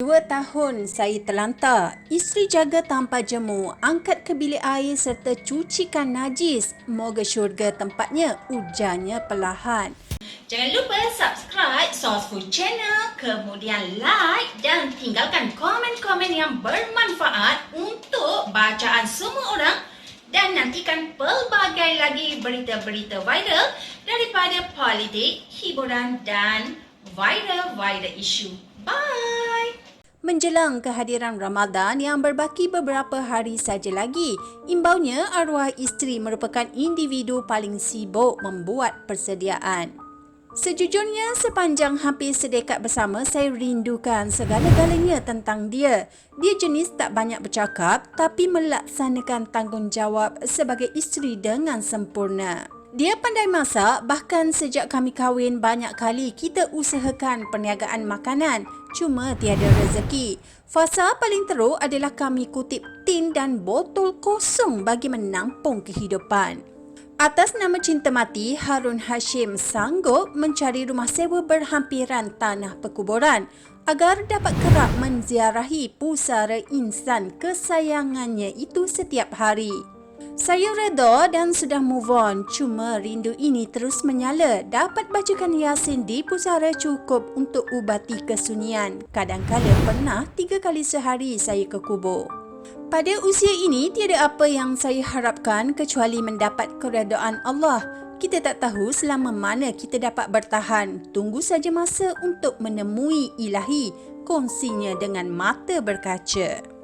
2 tahun saya terlantar. Isteri jaga tanpa jemu, angkat ke bilik air serta cucikan najis. Moga syurga tempatnya, ujarnya perlahan. Jangan lupa subscribe Sourceful Channel, kemudian like dan tinggalkan komen-komen yang bermanfaat untuk bacaan semua orang dan nantikan pelbagai lagi berita-berita viral daripada politik, hiburan dan viral isu. Bye! Menjelang kehadiran Ramadan yang berbaki beberapa hari saja lagi, imbaunya arwah isteri merupakan individu paling sibuk membuat persediaan. Sejujurnya, sepanjang hampir sedekat bersama, saya rindukan segala-galanya tentang dia. Dia jenis tak banyak bercakap tapi melaksanakan tanggungjawab sebagai isteri dengan sempurna. Dia pandai masak, bahkan sejak kami kahwin banyak kali kita usahakan perniagaan makanan. Cuma tiada rezeki. Fasa paling teruk adalah kami kutip tin dan botol kosong bagi menampung kehidupan. Atas nama cinta mati, Harun Hashim sanggup mencari rumah sewa berhampiran tanah perkuburan agar dapat kerap menziarahi pusara insan kesayangannya itu setiap hari. Saya reda dan sudah move on, cuma rindu ini terus menyala. Dapat bacakan Yasin di pusara cukup untuk ubati kesunyian. Kadang-kadang pernah 3 kali sehari saya ke kubur. Pada usia ini, tiada apa yang saya harapkan kecuali mendapat keredaan Allah. Kita tak tahu selama mana kita dapat bertahan. Tunggu saja masa untuk menemui ilahi, kongsinya dengan mata berkaca.